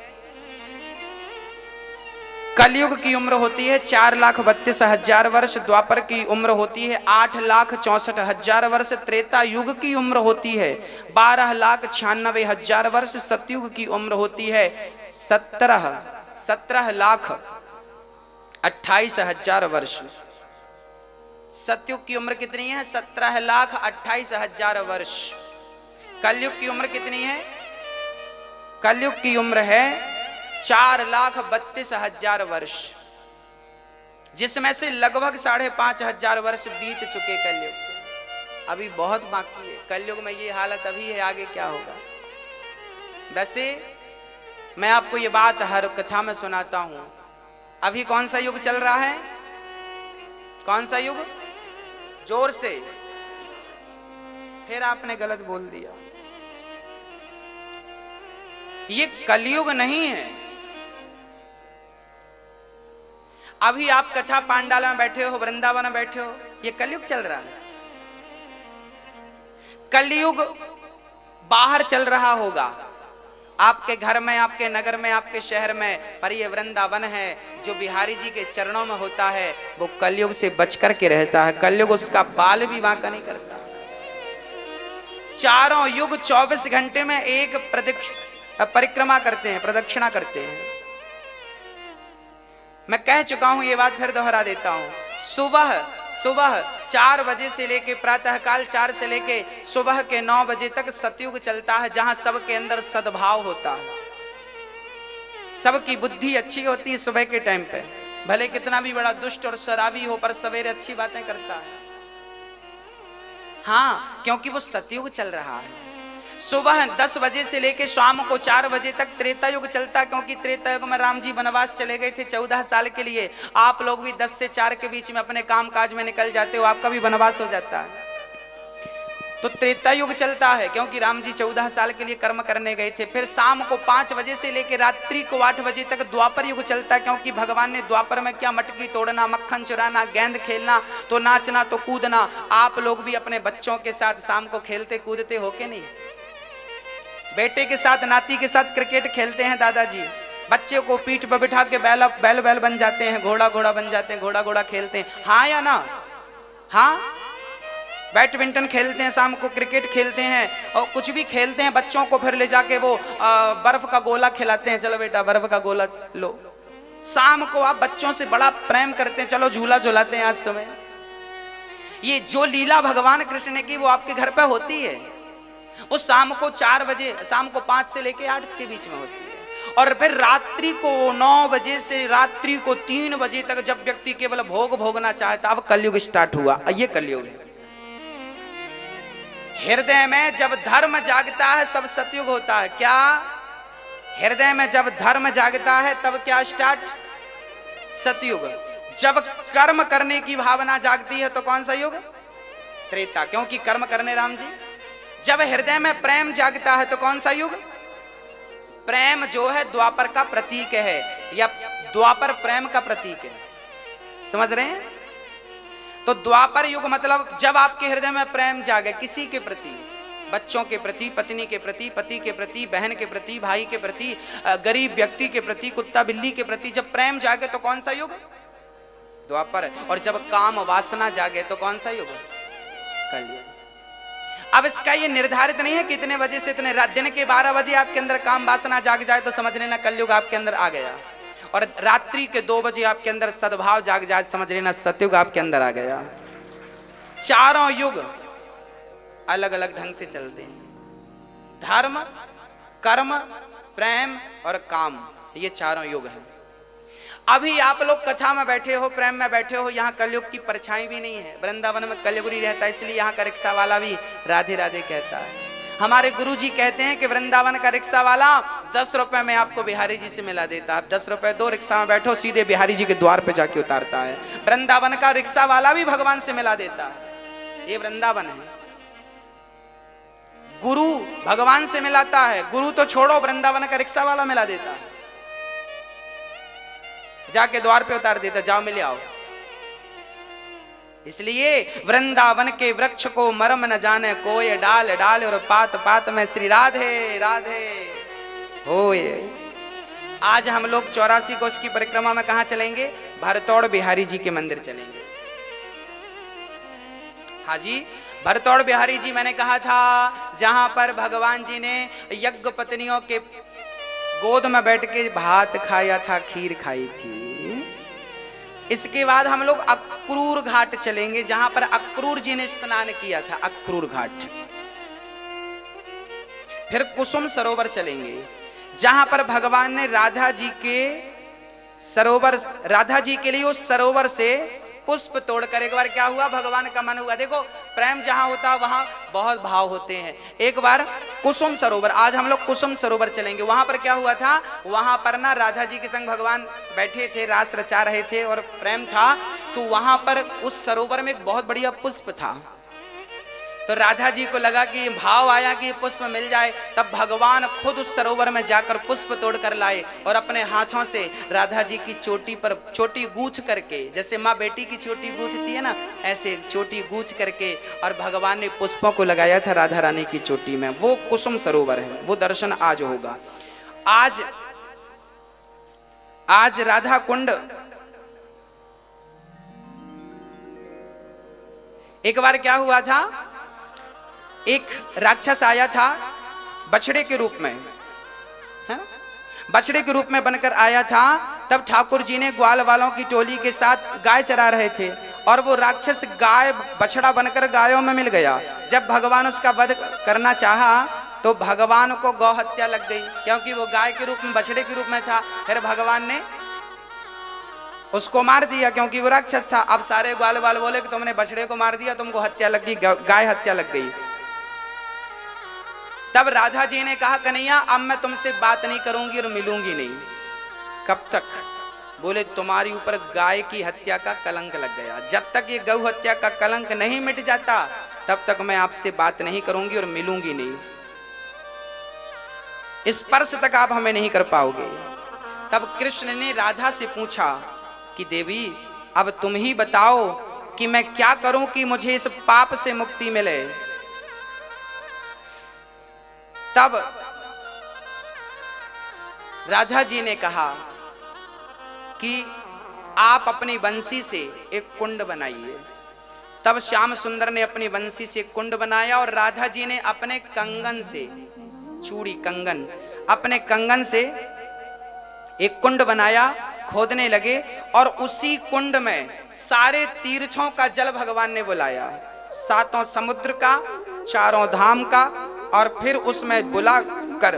कलयुग की उम्र होती है 4,32,000 वर्ष, द्वापर की उम्र होती है 8,64,000 वर्ष, त्रेता युग की उम्र होती है 12,96,000 वर्ष, सतयुग की उम्र होती है 17,28,000 वर्ष। सतयुग की उम्र कितनी है? 17,28,000 वर्ष। कलयुग की उम्र कितनी है? कलयुग की उम्र है 4,32,000 वर्ष, जिसमें से लगभग 5,500 वर्ष बीत चुके कलयुग के। अभी बहुत बाकी है। कलयुग में ये हालत अभी है, आगे क्या होगा? वैसे मैं आपको ये बात हर कथा में सुनाता हूं। अभी कौन सा युग चल रहा है? कौन सा युग? जोर से। फिर आपने गलत बोल दिया। ये कलयुग नहीं है। अभी आप कथा पांडाल में बैठे हो, वृंदावन में बैठे हो, ये कलयुग चल रहा है। कलयुग बाहर चल रहा होगा, आपके घर में, आपके नगर में, आपके शहर में, पर ये वृंदावन है जो बिहारी जी के चरणों में होता है, वो कलयुग से बच करके रहता है। कलयुग उसका बाल भी वांका नहीं करता। चारों युग 24 घंटे में एक परिक्रमा करते हैं, प्रदक्षिणा करते हैं। मैं कह चुका हूं, ये बात फिर दोहरा देता हूं। सुबह 4 बजे से लेके प्रातःकाल 4 से लेके सुबह के 9 बजे तक सतयुग चलता है, जहां सबके अंदर सद्भाव होता है, सबकी बुद्धि अच्छी होती है। सुबह के टाइम पे भले कितना भी बड़ा दुष्ट और शराबी हो, पर सवेरे अच्छी बातें करता है। हाँ, क्योंकि वो सतयुग चल रहा है। सुबह 10 बजे से लेके शाम को 4 बजे तक त्रेता युग चलता है, क्योंकि त्रेता युग में राम जी वनवास चले गए थे 14 साल के लिए। आप लोग भी 10 से 4 के बीच में अपने काम काज में निकल जाते हो, आपका भी वनवास हो जाता है। तो त्रेता युग चलता है, क्योंकि राम जी 14 साल के लिए कर्म करने गए थे। फिर शाम को 5 बजे से लेकर रात्रि को 8 बजे तक द्वापर युग चलता है, क्योंकि भगवान ने द्वापर में क्या मटकी तोड़ना, मक्खन चुराना, गेंद खेलना, तो नाचना, तो कूदना। आप लोग भी अपने बच्चों के साथ शाम को खेलते कूदते हो के नहीं? बेटे के साथ, नाती के साथ क्रिकेट खेलते हैं दादाजी। बच्चे को पीठ पर बिठा के बैल बैल बन जाते हैं, घोड़ा घोड़ा बन जाते हैं, घोड़ा घोड़ा खेलते हैं, हाँ या ना? हाँ, बैडमिंटन खेलते हैं, शाम को क्रिकेट खेलते हैं, और कुछ भी खेलते हैं। बच्चों को फिर ले जाके वो बर्फ का गोला खिलाते हैं, चलो बेटा बर्फ का गोला लो। शाम को आप बच्चों से बड़ा प्रेम करते हैं, चलो झूला झूलाते हैं आज तुम्हें। ये जो लीला भगवान कृष्ण की वो आपके घर पे होती है, वो शाम को 4 बजे, शाम को 5 से लेके 8 के बीच में होती है। और फिर रात्रि को 9 बजे से रात्रि को 3 बजे तक जब व्यक्ति केवल भोग भोगना चाहता, अब कलयुग स्टार्ट हुआ। ये कलयुग है। हृदय में जब धर्म जागता है सब सतयुग होता है। क्या? हृदय में जब धर्म जागता है तब क्या स्टार्ट? सतयुग। जब कर्म करने की भावना जागती है तो कौन सा युग? त्रेता, क्योंकि कर्म करने राम जी। जब हृदय में प्रेम जागता है तो कौन सा युग? प्रेम जो है द्वापर का प्रतीक है, या द्वापर प्रेम का प्रतीक है। समझ रहे हैं? तो द्वापर युग मतलब जब आपके हृदय में प्रेम जागे किसी के प्रति, बच्चों के प्रति, पत्नी के प्रति, पति के प्रति, बहन के प्रति, भाई के प्रति, गरीब व्यक्ति के प्रति, कुत्ता बिल्ली के प्रति जब प्रेम जागे तो कौन सा युग? द्वापर। और जब काम वासना जागे तो कौन सा युग? कलयुग। अब इसका ये निर्धारित नहीं है कि इतने बजे से इतने दिन के 12 बजे आपके अंदर काम वासना जाग जाए तो समझ लेना कलयुग आपके अंदर आ गया, और रात्रि के 2 बजे आपके अंदर सद्भाव जाग जाए समझ लेना सतयुग आपके अंदर आ गया। चारों युग अलग अलग ढंग से चलते हैं। धर्म, कर्म, प्रेम और काम, ये चारों युग हैं। अभी आप लोग कथा में बैठे हो, प्रेम में बैठे हो, यहाँ कलयुग की परछाई भी नहीं है। वृंदावन में कलयुग नहीं रहता, इसलिए यहाँ का रिक्शा वाला भी राधे राधे कहता है। हमारे गुरुजी कहते हैं कि वृंदावन का रिक्शा वाला 10 रुपए में आपको बिहारी जी से मिला देता है। 10 रुपए दो, रिक्शा में बैठो, सीधे बिहारी जी के द्वार पे जाके उतारता है। वृंदावन का रिक्शा वाला भी भगवान से मिला देता है। ये वृंदावन है। गुरु भगवान से मिलाता है, गुरु तो छोड़ो, वृंदावन का रिक्शा वाला मिला देता है, जाके द्वार पे उतार देता, जाओ मिले आओ। इसलिए वृंदावन के वृक्ष को मरम न जाने कोई, डाल डाल और पात पात में श्री राधे राधे होए। आज हम लोग 84 कोष की परिक्रमा में कहां चलेंगे? भरतौड़ बिहारी जी के मंदिर चलेंगे। हाँ जी, भरतौड़ बिहारी जी मैंने कहा था जहां पर भगवान जी ने यज्ञ पत्नियों के गोद में बैठ के भात खाया था, खीर खाई थी। इसके बाद हम लोग अक्रूर घाट चलेंगे, जहां पर अक्रूर जी ने स्नान किया था, अक्रूर घाट। फिर कुसुम सरोवर चलेंगे, जहां पर भगवान ने राधा जी के सरोवर, राधा जी के लिए उस सरोवर से पुष्प तोड़कर, एक बार क्या हुआ, भगवान का मन हुआ। देखो प्रेम जहां होता है वहां बहुत भाव होते हैं। एक बार कुसुम सरोवर, आज हम लोग कुसुम सरोवर चलेंगे। वहां पर क्या हुआ था, वहां पर ना राधा जी के संग भगवान बैठे थे, रास रचा रहे थे और प्रेम था। तो वहां पर उस सरोवर में एक बहुत बढ़िया पुष्प था। तो राधा जी को लगा कि भाव आया कि पुष्प मिल जाए, तब भगवान खुद उस सरोवर में जाकर पुष्प तोड़ कर लाए और अपने हाथों से राधा जी की चोटी पर चोटी गूंथ करके, जैसे माँ बेटी की चोटी गूंथती है ना, ऐसे चोटी गूंथ करके और भगवान ने पुष्पों को लगाया था राधा रानी की चोटी में। वो कुसुम सरोवर है, वो दर्शन आज होगा। आज राधा कुंड, एक बार क्या हुआ था, एक राक्षस आया था बछड़े के रूप में, है? बछड़े के रूप में बनकर आया था। तब ठाकुर जी ने ग्वाल वालों की टोली के साथ गाय चरा रहे थे और वो राक्षस गाय बछड़ा बनकर गायों में मिल गया। जब भगवान उसका वध करना चाहा तो भगवान को गौ हत्या लग गई, क्योंकि वो गाय के रूप में, बछड़े के रूप में था। फिर भगवान ने उसको मार दिया क्योंकि वो राक्षस था। अब सारे ग्वाल वाल बोले कि तुमने बछड़े को मार दिया, तुमको हत्या लग गई, गाय हत्या लग गई। तब राधा जी ने कहा कन्हैया अब मैं तुमसे बात नहीं करूंगी और मिलूंगी नहीं। कब तक? बोले तुम्हारी ऊपर गाय की हत्या का कलंक लग गया। जब तक ये गौ हत्या का कलंक नहीं मिट जाता तब तक मैं आपसे बात नहीं करूंगी और मिलूंगी नहीं। स्पर्श तक आप हमें नहीं कर पाओगे। तब कृष्ण ने राधा से पूछा कि देवी अब तुम ही बताओ कि मैं क्या करूं कि मुझे इस पाप से मुक्ति मिले। तब राधा जी ने कहा कि आप अपनी बंसी से एक कुंड बनाइए। तब श्याम सुंदर ने अपनी बंसी से एक कुंड बनाया और राधा जी ने अपने कंगन से, चूड़ी कंगन, अपने कंगन से एक कुंड बनाया, खोदने लगे और उसी कुंड में सारे तीर्थों का जल भगवान ने बुलाया, 7 समुद्र का, 4 धाम का, और फिर उसमें बुला कर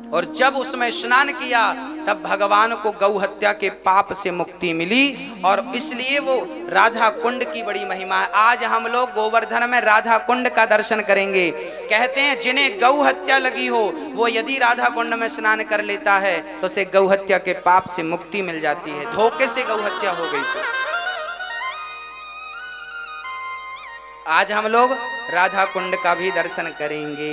और जब उसमें स्नान किया तब भगवान को गौ हत्या के पाप से मुक्ति मिली। और इसलिए वो राधा कुंड की बड़ी महिमा है। आज हम लोग गोवर्धन में राधा कुंड का दर्शन करेंगे। कहते हैं जिन्हें गौ हत्या लगी हो वो यदि राधा कुंड में स्नान कर लेता है तो उसे गौ हत्या के पाप से मुक्ति मिल जाती है। धोखे से गौ हत्या हो गई तो आज हम लोग राधा कुंड का भी दर्शन करेंगे।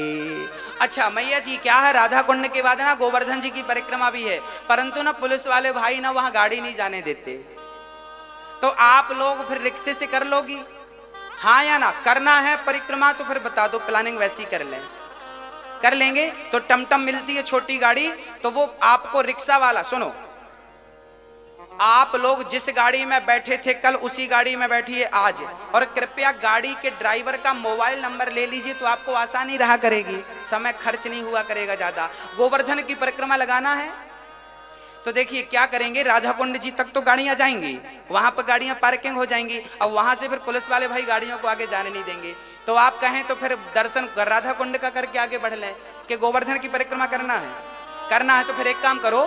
अच्छा मैया जी, क्या है राधा कुंड के बाद ना गोवर्धन जी की परिक्रमा भी है, परंतु ना पुलिस वाले भाई ना वहां गाड़ी नहीं जाने देते। तो आप लोग फिर रिक्शे से कर लोगी? हाँ या ना? करना है परिक्रमा तो फिर बता दो, प्लानिंग वैसी कर लें। कर लेंगे तो टमटम मिलती है छोटी गाड़ी, तो वो आपको रिक्शा वाला, सुनो, आप लोग जिस गाड़ी में बैठे थे कल उसी गाड़ी में बैठिए आज, और कृपया गाड़ी के ड्राइवर का मोबाइल नंबर ले लीजिए तो आपको आसानी रहा करेगी, समय खर्च नहीं हुआ करेगा ज्यादा। गोवर्धन की परिक्रमा लगाना है तो देखिए क्या करेंगे, राधा कुंड जी तक तो गाड़ियां जाएंगी, वहां पर गाड़ियां पार्किंग हो जाएंगी, अब वहां से फिर पुलिस वाले भाई गाड़ियों को आगे जाने नहीं देंगे। तो आप कहें तो फिर दर्शन राधा कुंड का करके आगे बढ़ लें कि गोवर्धन की परिक्रमा करना है। तो फिर एक काम करो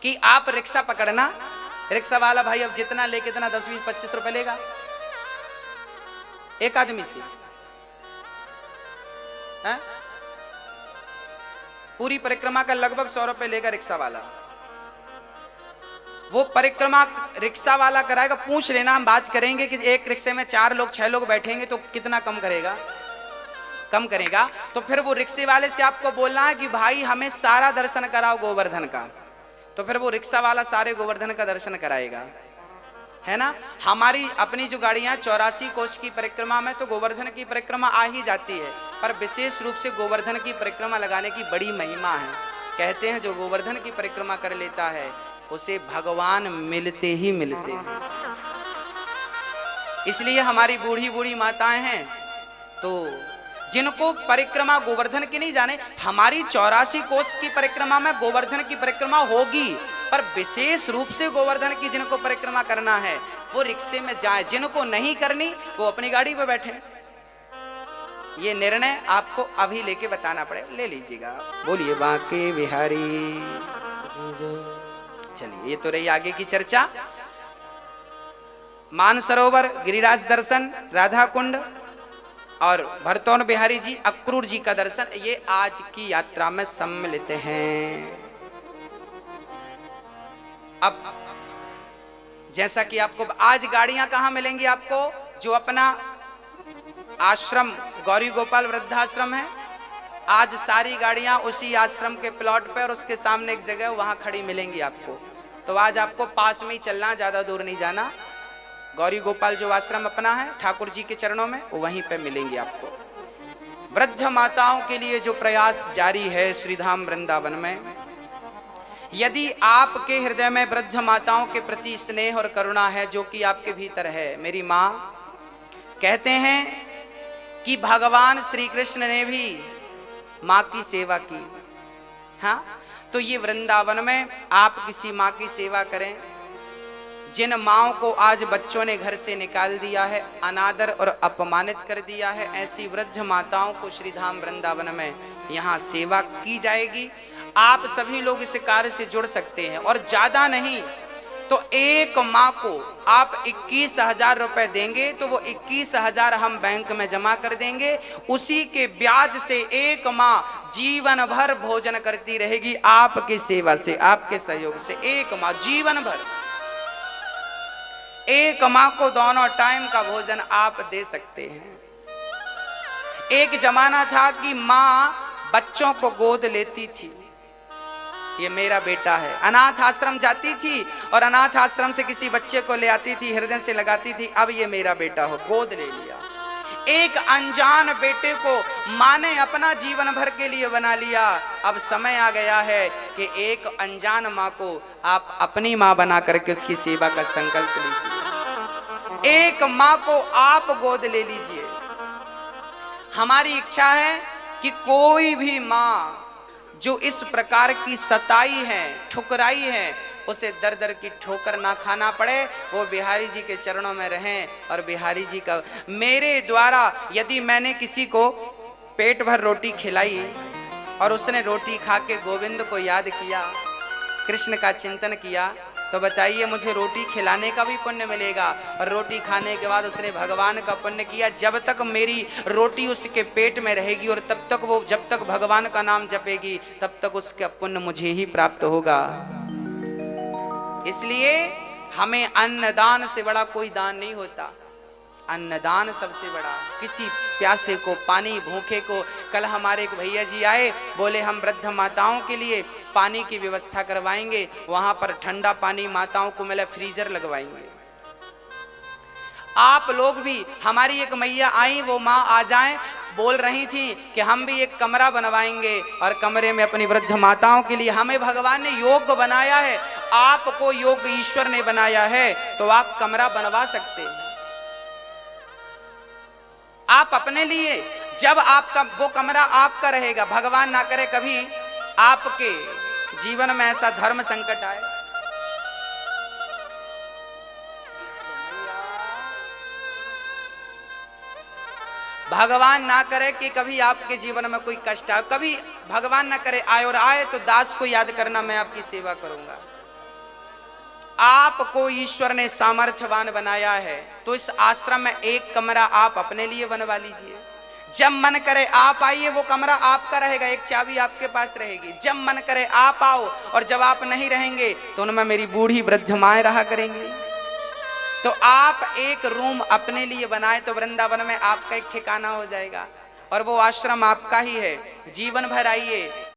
कि आप रिक्शा पकड़ना, रिक्शा वाला भाई अब जितना ले कितना 10, 20, 25 रुपए लेगा एक आदमी से, है? पूरी परिक्रमा का लगभग 100 रुपए लेगा रिक्शा वाला। वो परिक्रमा रिक्शा वाला कराएगा। पूछ लेना, हम बात करेंगे कि एक रिक्शे में 4 लोग 6 लोग बैठेंगे तो कितना कम करेगा, कम करेगा। तो फिर वो रिक्शे वाले से आपको बोलना है कि भाई हमें सारा दर्शन कराओ गोवर्धन का, तो फिर वो रिक्शा वाला सारे गोवर्धन का दर्शन कराएगा, है ना। हमारी अपनी जो गाड़ियां 84 कोष की परिक्रमा में तो गोवर्धन की परिक्रमा आ ही जाती है, पर विशेष रूप से गोवर्धन की परिक्रमा लगाने की बड़ी महिमा है। कहते हैं जो गोवर्धन की परिक्रमा कर लेता है उसे भगवान मिलते ही मिलते हैं। इसलिए हमारी बूढ़ी बूढ़ी माताएं हैं तो जिनको परिक्रमा गोवर्धन की नहीं जाने, हमारी 84 कोष की परिक्रमा में गोवर्धन की परिक्रमा होगी, पर विशेष रूप से गोवर्धन की जिनको परिक्रमा करना है वो रिक्शे में जाए, जिनको नहीं करनी वो अपनी गाड़ी पर बैठे। ये निर्णय आपको अभी लेके बताना पड़े, ले लीजिएगा। बोलिए बांके बिहारी। चलिए ये तो रही आगे की चर्चा। मानसरोवर, गिरिराज दर्शन, राधा कुंड और भरतौन बिहारी जी, अक्रूर जी का दर्शन, ये आज की यात्रा में सम्मिलित हैं। अब जैसा कि आपको आज गाड़ियां कहां मिलेंगी आपको, जो अपना आश्रम गौरी गोपाल वृद्धाश्रम है, आज सारी गाड़ियां उसी आश्रम के प्लॉट पर और उसके सामने एक जगह वहां खड़ी मिलेंगी आपको। तो आज आपको पास में ही चलना, ज्यादा दूर नहीं जाना। गौरी गोपाल जो आश्रम अपना है ठाकुर जी के चरणों में, वो वहीं पे मिलेंगे आपको। वृद्ध माताओं के लिए जो प्रयास जारी है श्रीधाम वृंदावन में, यदि आपके हृदय में वृद्ध माताओं के प्रति स्नेह और करुणा है, जो कि आपके भीतर है, मेरी माँ कहते हैं कि भगवान श्री कृष्ण ने भी माँ की सेवा की। हाँ, तो ये वृंदावन में आप किसी माँ की सेवा करें। जिन माँओं को आज बच्चों ने घर से निकाल दिया है, अनादर और अपमानित कर दिया है, ऐसी वृद्ध माताओं को श्रीधाम वृंदावन में यहाँ सेवा की जाएगी। आप सभी लोग इस कार्य से जुड़ सकते हैं, और ज्यादा नहीं तो एक माँ को आप 21,000 रुपए देंगे तो वो 21,000 हम बैंक में जमा कर देंगे। उसी के ब्याज से एक माँ जीवन भर भोजन करती रहेगी आपकी सेवा से, आपके सहयोग से। एक माँ जीवन भर, एक माँ को दोनों टाइम का भोजन आप दे सकते हैं। एक जमाना था कि माँ बच्चों को गोद लेती थी, ये मेरा बेटा है। अनाथ आश्रम जाती थी और अनाथ आश्रम से किसी बच्चे को ले आती थी, हृदय से लगाती थी, अब ये मेरा बेटा हो, गोद ले लिया। एक अनजान बेटे को माँ ने अपना जीवन भर के लिए बना लिया। अब समय आ गया है कि एक अनजान माँ को आप अपनी माँ बना करके उसकी सेवा का संकल्प लीजिए। एक माँ को आप गोद ले लीजिए। हमारी इच्छा है कि कोई भी माँ जो इस प्रकार की सताई है, ठुकराई है, उसे दर दर की ठोकर ना खाना पड़े, वो बिहारी जी के चरणों में रहें। और बिहारी जी का, मेरे द्वारा यदि मैंने किसी को पेट भर रोटी खिलाई और उसने रोटी खा के गोविंद को याद किया, कृष्ण का चिंतन किया, तो बताइए मुझे रोटी खिलाने का भी पुण्य मिलेगा और रोटी खाने के बाद उसने भगवान का पुण्य किया। जब तक मेरी रोटी उसके पेट में रहेगी और तब तक वो, जब तक भगवान का नाम जपेगी, तब तक उसका पुण्य मुझे ही प्राप्त होगा। इसलिए हमें अन्नदान से बड़ा कोई दान नहीं होता। अन्नदान सबसे बड़ा। किसी प्यासे को पानी, भूखे को, कल हमारे एक भैया जी आए, बोले हम वृद्ध माताओं के लिए पानी की व्यवस्था करवाएंगे, वहां पर ठंडा पानी माताओं को मिले, फ्रीजर लगवाएंगे। आप लोग भी, हमारी एक मैया आई, वो माँ आ जाएं, बोल रही थी कि हम भी एक कमरा बनवाएंगे और कमरे में अपनी वृद्ध माताओं के लिए, हमें भगवान ने योग्य बनाया है, आपको योग्य ईश्वर ने बनाया है, तो आप कमरा बनवा सकते हैं। आप अपने लिए, जब आपका वो कमरा आपका रहेगा, भगवान ना करे कभी आपके जीवन में ऐसा धर्म संकट आए, भगवान ना करे कि कभी आपके जीवन में कोई कष्ट आए, कभी भगवान ना करे आए, और आए तो दास को याद करना, मैं आपकी सेवा करूंगा। आपको ईश्वर ने सामर्थ्यवान बनाया है, तो इस आश्रम में एक कमरा आप अपने लिए बनवा लीजिए। जब मन करे आप आइए, वो कमरा आपका रहेगा, एक चाबी आपके पास रहेगी। जब मन करे आप आओ, और जब आप नहीं रहेंगे तो उनमें मेरी बूढ़ी वृद्ध माएं रहा करेंगी। तो आप एक रूम अपने लिए बनाए तो वृंदावन में आपका एक ठिकाना हो जाएगा, और वो आश्रम आपका ही है। जीवन भर आइए।